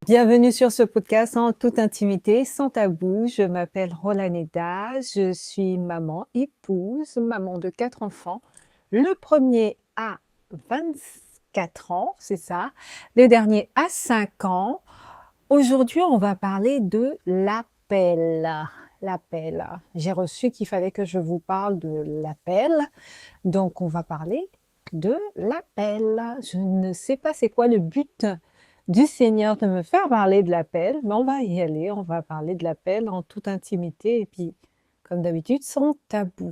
Bienvenue sur ce podcast en toute intimité, sans tabou. Je m'appelle Rolaneda, je suis maman, épouse, maman de 4 enfants. Le premier a 24 ans, c'est ça. Le dernier a 5 ans. Aujourd'hui, on va parler de l'appel. L'appel. J'ai reçu qu'il fallait que je vous parle de l'appel. Donc, on va parler de l'appel. Je ne sais pas c'est quoi le but du Seigneur de me faire parler de l'appel, mais on va y aller, on va parler de l'appel en toute intimité et puis, comme d'habitude, sans tabou.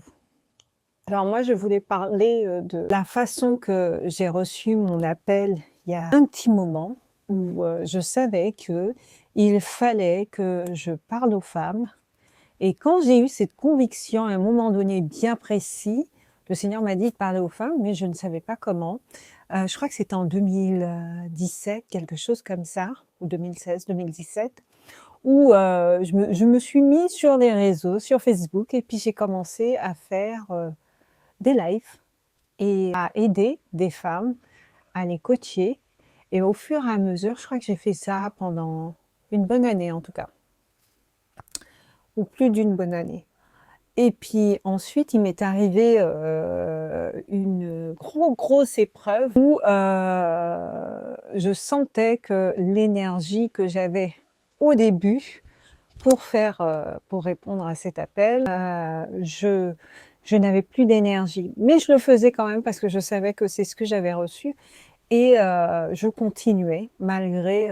Alors moi, je voulais parler de la façon que j'ai reçu mon appel il y a un petit moment où je savais que il fallait que je parle aux femmes. Et quand j'ai eu cette conviction à un moment donné bien précis, le Seigneur m'a dit de parler aux femmes, mais je ne savais pas comment. Je crois que c'était en 2017, quelque chose comme ça, ou 2016, 2017, où je me suis mis sur les réseaux, sur Facebook, et puis j'ai commencé à faire des lives et à aider des femmes, à les coacher. Et au fur et à mesure, je crois que j'ai fait ça pendant une bonne année en tout cas, ou plus d'une bonne année. Et puis ensuite, il m'est arrivé une grosse épreuve où je sentais que l'énergie que j'avais au début pour répondre à cet appel, je n'avais plus d'énergie. Mais je le faisais quand même parce que je savais que c'est ce que j'avais reçu. Et je continuais malgré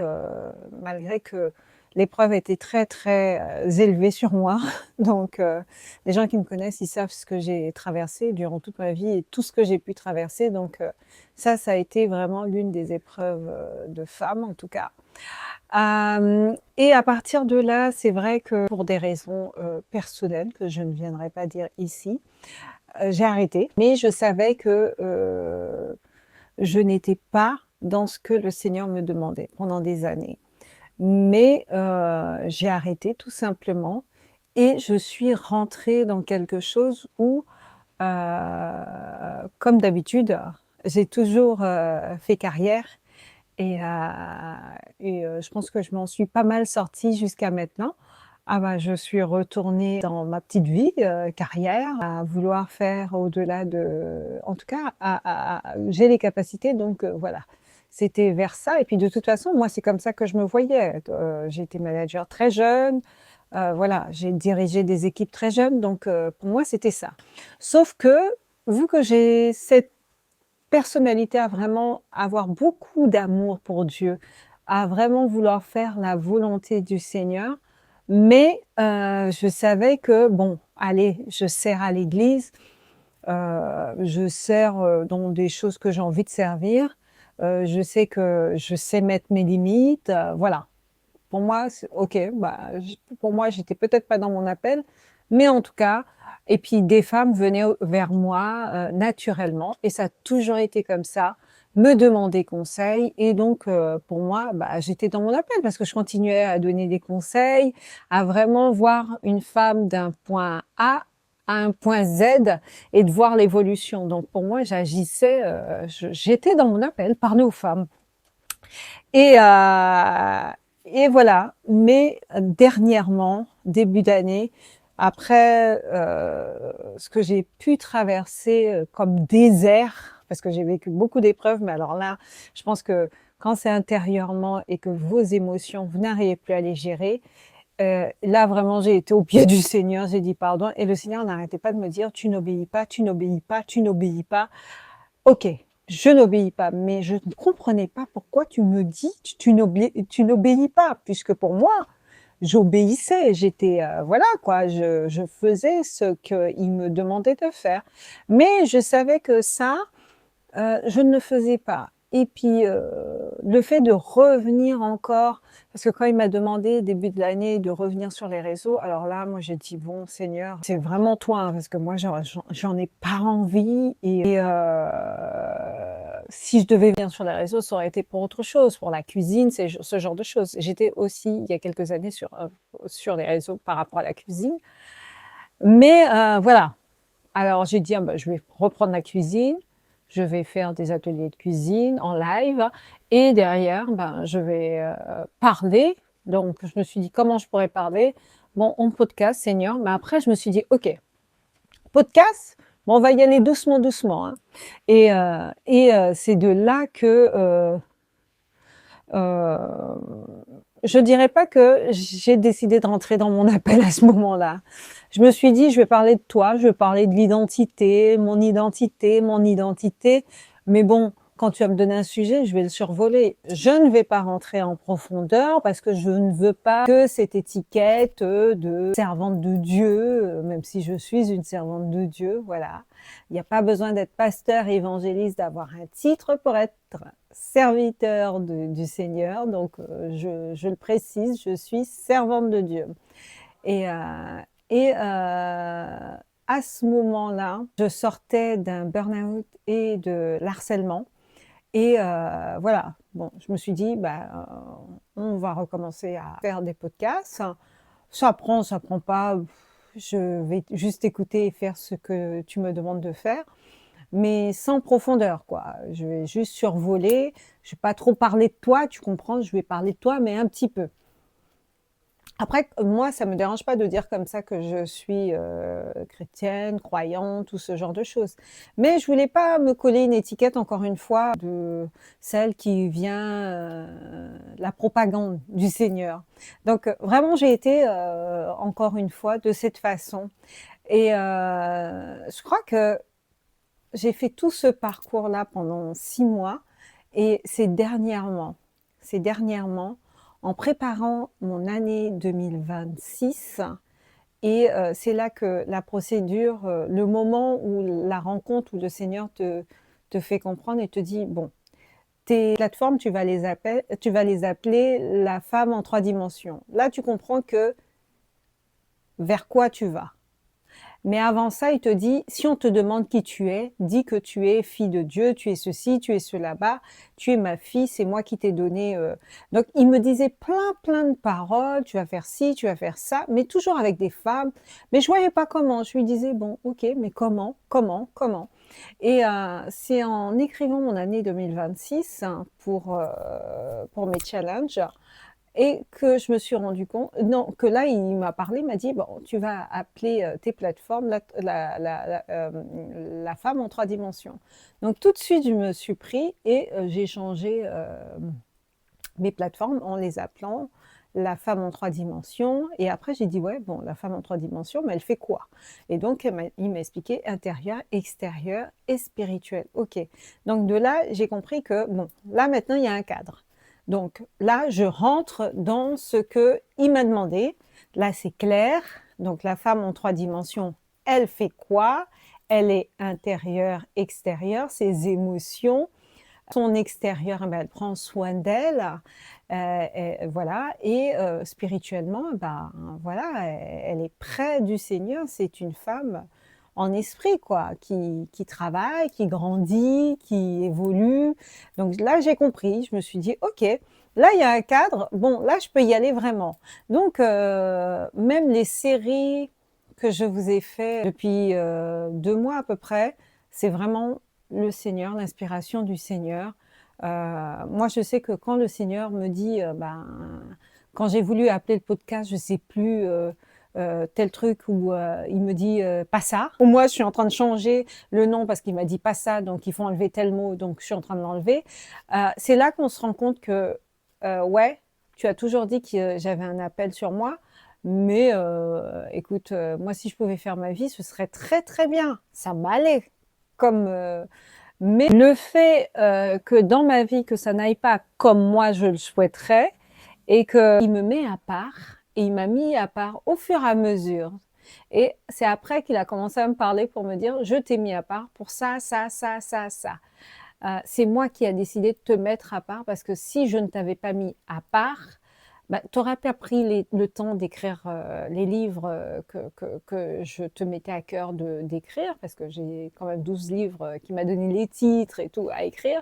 que l'épreuve était très élevée sur moi. Donc les gens qui me connaissent, ils savent ce que j'ai traversé durant toute ma vie et tout ce que j'ai pu traverser. Donc ça a été vraiment l'une des épreuves de femme en tout cas. Et à partir de là, c'est vrai que pour des raisons personnelles que je ne viendrai pas dire ici, j'ai arrêté. Mais je savais que je n'étais pas dans ce que le Seigneur me demandait pendant des années. Mais j'ai arrêté tout simplement et je suis rentrée dans quelque chose où, comme d'habitude, j'ai toujours fait carrière et, je pense que je m'en suis pas mal sortie jusqu'à maintenant. Ah bah, je suis retournée dans ma petite vie, carrière, à vouloir faire au-delà de en tout cas, j'ai les capacités donc voilà. C'était vers ça et puis de toute façon, moi, c'est comme ça que je me voyais. J'ai été manager très jeune, voilà, j'ai dirigé des équipes très jeunes donc pour moi, c'était ça. Sauf que, vu que j'ai cette personnalité à vraiment avoir beaucoup d'amour pour Dieu, à vraiment vouloir faire la volonté du Seigneur, mais je savais que bon, allez, je sers à l'église, je sers dans des choses que j'ai envie de servir, je sais que je sais mettre mes limites, voilà. Pour moi, c'est OK, bah, pour moi, j'étais peut-être pas dans mon appel, mais en tout cas, et puis des femmes venaient vers moi naturellement, et ça a toujours été comme ça, me demander conseil, et donc pour moi, bah, j'étais dans mon appel parce que je continuais à donner des conseils, à vraiment voir une femme d'un point A à un point Z et de voir l'évolution. Donc pour moi, j'agissais, j'étais dans mon appel, parler aux femmes. Et, euh, et voilà. Mais dernièrement, début d'année, après ce que j'ai pu traverser comme désert, parce que j'ai vécu beaucoup d'épreuves, mais alors là, je pense que quand c'est intérieurement et que vos émotions, vous n'arrivez plus à les gérer, là vraiment j'ai été au pied du Seigneur, j'ai dit pardon, et le Seigneur n'arrêtait pas de me dire, tu n'obéis pas, tu n'obéis pas, tu n'obéis pas. Ok, je n'obéis pas, mais je ne comprenais pas pourquoi tu me dis tu n'obéis pas, puisque pour moi, j'obéissais, j'étais voilà quoi, je faisais ce qu'il me demandait de faire, mais je savais que ça, je ne le faisais pas. Et puis le fait de revenir encore, parce que quand il m'a demandé début de l'année de revenir sur les réseaux, alors là, moi j'ai dit bon Seigneur, c'est vraiment toi, hein, parce que moi j'en ai pas envie. Et si je devais venir sur les réseaux, ça aurait été pour autre chose, pour la cuisine, c'est ce genre de choses. J'étais aussi il y a quelques années sur les réseaux par rapport à la cuisine, mais voilà. Alors j'ai dit ah, bah, je vais reprendre la cuisine. je vais faire des ateliers de cuisine en live et derrière, ben, je vais parler. Donc, je me suis dit, comment je pourrais parler? Bon, en podcast, Seigneur. Mais après, je me suis dit, OK, podcast, bon, on va y aller doucement, doucement. Hein. C'est de là que je dirais pas que j'ai décidé de rentrer dans mon appel à ce moment-là. Je me suis dit, je vais parler de toi, je vais parler de l'identité, mon identité. Mais bon, quand tu vas me donner un sujet, je vais le survoler. Je ne vais pas rentrer en profondeur parce que je ne veux pas que cette étiquette de servante de Dieu, même si je suis une servante de Dieu, voilà. Il n'y a pas besoin d'être pasteur et évangéliste, d'avoir un titre pour être serviteur du Seigneur. Donc, je le précise, je suis servante de Dieu. Et, euh, à ce moment-là, je sortais d'un burn-out et de l'harcèlement. Et voilà, bon, je me suis dit, bah, on va recommencer à faire des podcasts. Ça prend pas. Je vais juste écouter et faire ce que tu me demandes de faire, mais sans profondeur, quoi. Je vais juste survoler. Je vais pas trop parler de toi, tu comprends? Je vais parler de toi, mais un petit peu. Après, moi, ça me dérange pas de dire comme ça que je suis chrétienne, croyante, tout ce genre de choses. Mais je voulais pas me coller une étiquette, encore une fois, de celle qui vient la propagande du Seigneur. Donc, vraiment, j'ai été, encore une fois, de cette façon. Et je crois que j'ai fait tout ce parcours-là pendant 6 mois et c'est dernièrement, en préparant mon année 2026 et c'est là que la procédure, le moment où la rencontre, où le Seigneur te fait comprendre et te dit: «Bon, tes plateformes, tu vas les appeler la femme en 3 dimensions». Là, tu comprends que vers quoi tu vas. Mais avant ça, il te dit, si on te demande qui tu es, dis que tu es fille de Dieu, tu es ceci, tu es cela-bas, tu es ma fille, c'est moi qui t'ai donné. Donc, il me disait plein, plein de paroles, tu vas faire ci, tu vas faire ça, mais toujours avec des femmes. Mais je voyais pas comment. Je lui disais, bon, ok, mais comment? Et c'est en écrivant mon année 2026 hein, pour mes challenges et que je me suis rendu compte, non, que là, il m'a parlé, il m'a dit, bon, tu vas appeler tes plateformes la femme en 3 dimensions. Donc tout de suite, je me suis pris et j'ai changé mes plateformes en les appelant la femme en 3 dimensions. Et après, j'ai dit, ouais, bon, la femme en 3 dimensions, mais elle fait quoi? Et donc, il m'a expliqué intérieur, extérieur et spirituel. OK. Donc de là, j'ai compris que, bon, là maintenant, il y a un cadre. Donc là, je rentre dans ce qu'il m'a demandé. Là, c'est clair. Donc la femme en 3 dimensions, elle fait quoi? Elle est intérieure, extérieure, ses émotions. Son extérieur, elle prend soin d'elle, voilà. Et spirituellement, ben voilà, elle est près du Seigneur. C'est une femme en esprit, quoi, qui travaille, qui grandit, qui évolue. Donc là, j'ai compris. Je me suis dit, ok, là, il y a un cadre. Bon, là, je peux y aller vraiment. Donc, même les séries que je vous ai fait depuis 2 mois à peu près, c'est vraiment le Seigneur, l'inspiration du Seigneur. Moi, je sais que quand le Seigneur me dit, quand j'ai voulu appeler le podcast, je sais plus tel truc où il me dit pas ça. Ou moi, je suis en train de changer le nom parce qu'il m'a dit pas ça, donc il faut enlever tel mot, donc je suis en train de l'enlever. C'est là qu'on se rend compte que ouais, tu as toujours dit que j'avais un appel sur moi. Mais écoute, moi, si je pouvais faire ma vie, ce serait très très bien. Ça m'allait comme mais le fait que dans ma vie, que ça n'aille pas comme moi je le souhaiterais et qu'il me met à part et il m'a mis à part au fur et à mesure. Et c'est après qu'il a commencé à me parler pour me dire, je t'ai mis à part pour ça, ça, ça, ça, ça. C'est moi qui ai décidé de te mettre à part parce que si je ne t'avais pas mis à part, Bah, tu aurais pas pris le temps d'écrire, les livres, que je te mettais à cœur d'écrire, parce que j'ai quand même 12 livres, qui m'a donné les titres et tout à écrire.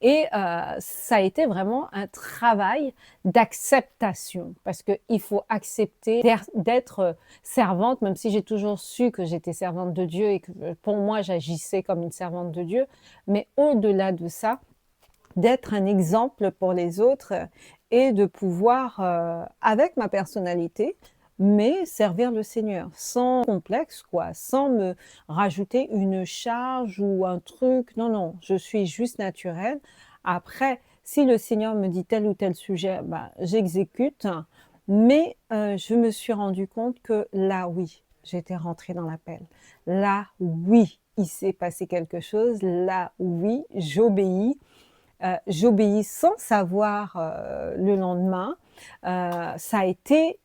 Et ça a été vraiment un travail d'acceptation, parce qu'il faut accepter d'être, servante, même si j'ai toujours su que j'étais servante de Dieu et que, pour moi, j'agissais comme une servante de Dieu. Mais au-delà de ça, d'être un exemple pour les autres et de pouvoir, avec ma personnalité, mais servir le Seigneur sans complexe quoi, sans me rajouter une charge ou un truc. Non, non, je suis juste naturelle. Après, si le Seigneur me dit tel ou tel sujet, bah, j'exécute, mais je me suis rendu compte que là, oui, j'étais rentrée dans l'appel. Là, oui, il s'est passé quelque chose. Là, oui, j'obéis. J'obéis sans savoir, le lendemain. Ça a été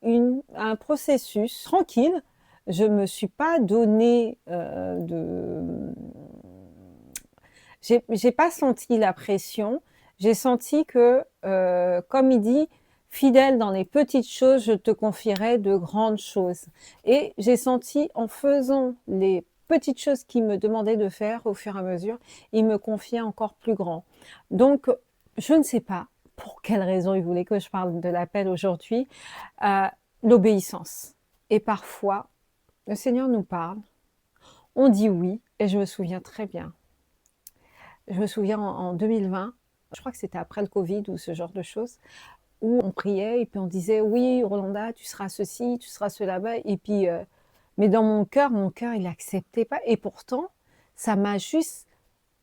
un processus tranquille. Je me suis pas donné, j'ai pas senti la pression. J'ai senti que, comme il dit: «Fidèle dans les petites choses, je te confierai de grandes choses», et j'ai senti en faisant les petites choses qu'il me demandait de faire au fur et à mesure, il me confiait encore plus grand. Donc je ne sais pas pour quelle raison il voulait que je parle de l'appel aujourd'hui, heu, l'obéissance, et parfois le Seigneur nous parle, on dit oui, et je me souviens très bien. Je me souviens en 2020, je crois que c'était après le Covid ou ce genre de choses, où on priait et puis on disait: «Oui, Rolanda, tu seras ceci, tu seras cela». Et puis, mais dans mon cœur, il acceptait pas, et pourtant, ça m'a juste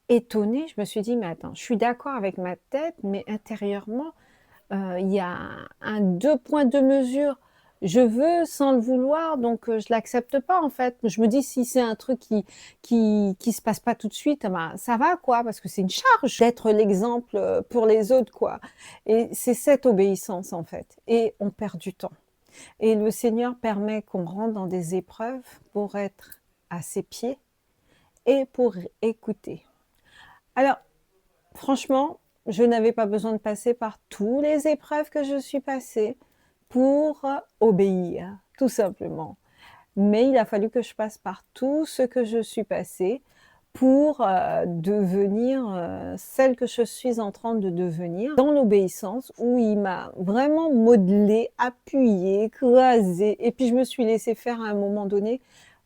étonnée. Je me suis dit: «Mais attends, je suis d'accord avec ma tête, mais intérieurement, il y a un 2 points, 2 mesures. Je veux sans le vouloir, donc je l'accepte pas, en fait. Je me dis si c'est un truc qui se passe pas tout de suite, ben, ça va quoi, parce que c'est une charge d'être l'exemple, pour les autres, quoi, et c'est cette obéissance, en fait, et on perd du temps, et le Seigneur permet qu'on rentre dans des épreuves pour être à ses pieds et pour écouter. Alors franchement, je n'avais pas besoin de passer par tous les épreuves que je suis passée pour obéir, tout simplement. Mais il a fallu que je passe par tout ce que je suis passée pour, devenir, celle que je suis en train de devenir dans l'obéissance, où il m'a vraiment modelée, appuyée, écrasée, et puis je me suis laissée faire à un moment donné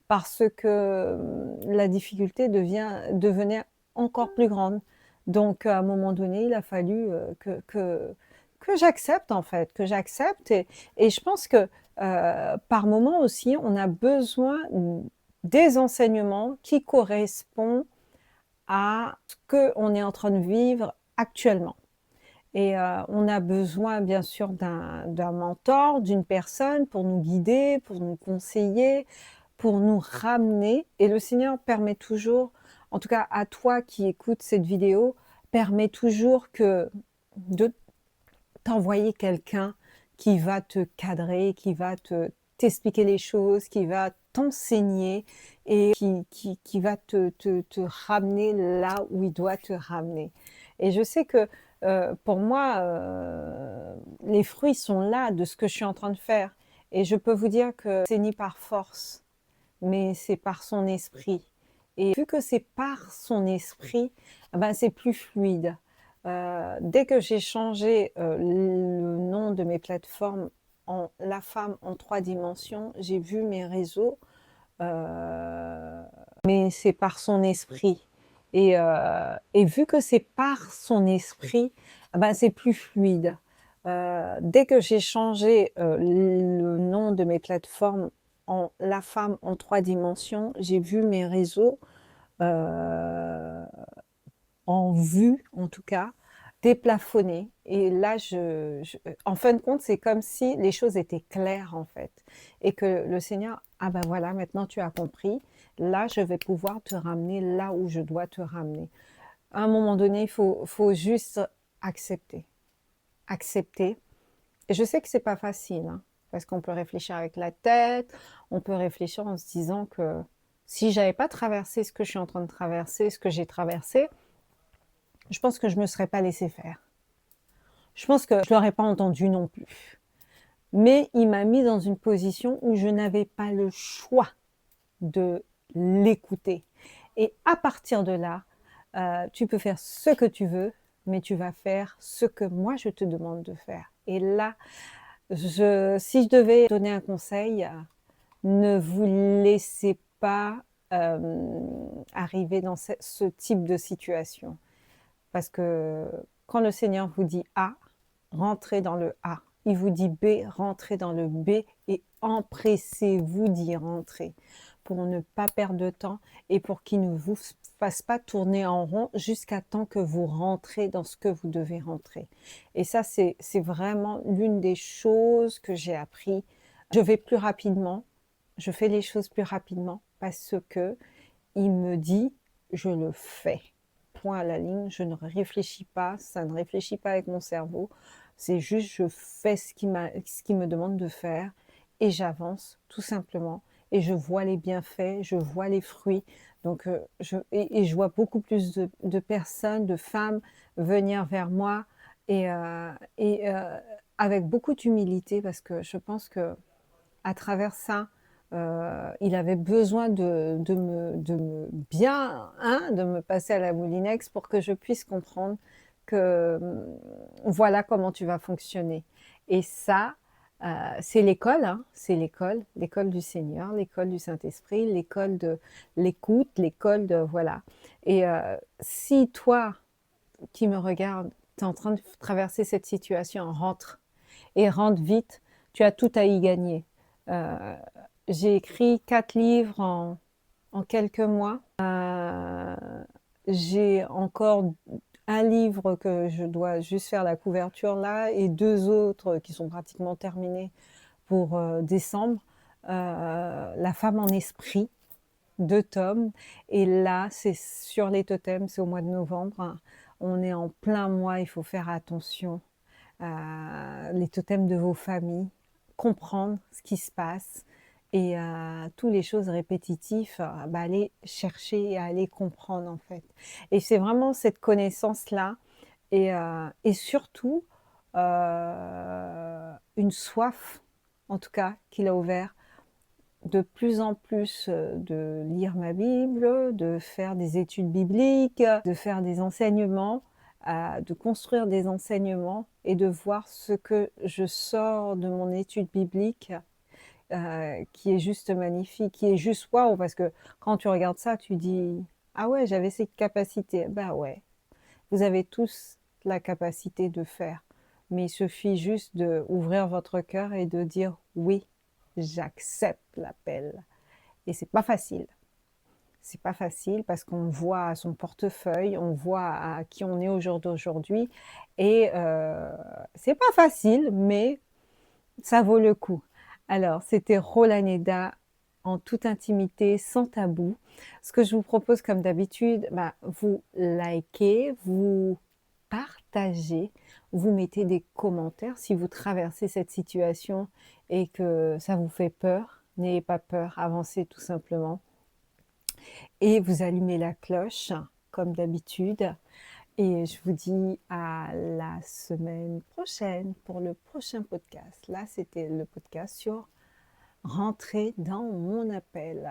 parce que, la difficulté devenait encore plus grande. Donc à un moment donné, il a fallu, que j'accepte, en fait, que j'accepte, et je pense que, par moment aussi, on a besoin des enseignements qui correspondent à ce qu'on est en train de vivre actuellement, et on a besoin bien sûr d'un mentor, d'une personne pour nous guider, pour nous conseiller, pour nous ramener, et le Seigneur permet toujours, en tout cas à toi qui écoutes cette vidéo, permet toujours de t'envoyer quelqu'un qui va te cadrer, qui va t'expliquer les choses, qui va t'enseigner, et qui va te ramener là où il doit te ramener. Et je sais que, pour moi, les fruits sont là de ce que je suis en train de faire, et je peux vous dire que c'est ni par force, mais c'est par son esprit, et vu que c'est par son esprit, ben, c'est plus fluide. Dès que j'ai changé, le nom de mes plateformes en La Femme en 3 dimensions, j'ai vu mes réseaux, mais c'est par son esprit, et vu que c'est par son esprit, ben, c'est plus fluide. Dès que j'ai changé, le nom de mes plateformes en La Femme en 3 dimensions, j'ai vu mes réseaux, heu, en vue en tout cas, déplafonner, et là en fin de compte, c'est comme si les choses étaient claires, en fait, et que le Seigneur: «Ah ben voilà, maintenant tu as compris, là je vais pouvoir te ramener là où je dois te ramener». À un moment donné, il faut juste accepter, accepter. Et je sais que c'est pas facile, hein, parce qu'on peut réfléchir avec la tête, on peut réfléchir en se disant que si j'avais pas traversé ce que je suis en train de traverser, ce que j'ai traversé, je pense que je me serais pas laissée faire. Je pense que je l'aurais pas entendu non plus. mais il m'a mis dans une position où je n'avais pas le choix de l'écouter. Et à partir de là, tu peux faire ce que tu veux, mais tu vas faire ce que moi je te demande de faire. Et là, si je devais donner un conseil, ne vous laissez pas arriver dans ce type de situation. Parce que quand le Seigneur vous dit A, rentrez dans le A. Il vous dit B, rentrez dans le B et empressez-vous d'y rentrer pour ne pas perdre de temps et pour qu'il ne vous fasse pas tourner en rond jusqu'à temps que vous rentrez dans ce que vous devez rentrer. Et ça, c'est vraiment l'une des choses que j'ai appris. Je vais plus rapidement, je fais les choses plus rapidement parce que il me dit, je le fais. Point à la ligne, je ne réfléchis pas, ça ne réfléchit pas avec mon cerveau. C'est juste, je fais ce qu'il me demande de faire et j'avance tout simplement. Et je vois les bienfaits, je vois les fruits. Donc, je vois beaucoup plus de personnes, de femmes venir vers moi et, avec beaucoup d'humilité parce que je pense que à travers ça, il avait besoin de me bien, hein, de me passer à la moulinex pour que je puisse comprendre que voilà comment tu vas fonctionner. Et ça, c'est l'école, hein, c'est l'école du Seigneur, l'école du Saint-Esprit, l'école de l'écoute, l'école de voilà. Et si toi qui me regardes, tu es en train de traverser cette situation, rentre vite, tu as tout à y gagner. Euh, j'ai écrit 4 livres en quelques mois. J'ai encore un livre que je dois juste faire la couverture là et 2 autres qui sont pratiquement terminés pour décembre. La femme en esprit, 2 tomes. Et là, c'est sur les totems, c'est au mois de novembre. On est en plein mois, il faut faire attention. Les totems de vos familles, comprendre ce qui se passe et toutes les choses répétitives, aller chercher et aller comprendre en fait. Et c'est vraiment cette connaissance-là et surtout une soif, en tout cas, qu'il a ouvert de plus en plus de lire ma Bible, de faire des études bibliques, de faire des enseignements, de construire des enseignements et de voir ce que je sors de mon étude biblique qui est juste magnifique, qui est juste waouh, parce que quand tu regardes ça, tu dis ah ouais, j'avais cette capacité. Bah ouais, vous avez tous la capacité de faire, mais il suffit juste d'ouvrir votre cœur et de dire oui, j'accepte l'appel. Et c'est pas facile. C'est pas facile parce qu'on voit à son portefeuille, on voit à qui on est au jour d'aujourd'hui et c'est pas facile, mais ça vaut le coup. Alors, c'était Rolaneda en toute intimité, sans tabou. Ce que je vous propose, comme d'habitude, vous likez, vous partagez, vous mettez des commentaires si vous traversez cette situation et que ça vous fait peur. N'ayez pas peur, avancez tout simplement. Et vous allumez la cloche, comme d'habitude. Et je vous dis à la semaine prochaine pour le prochain podcast. Là, c'était le podcast sur Rentrer dans mon appel.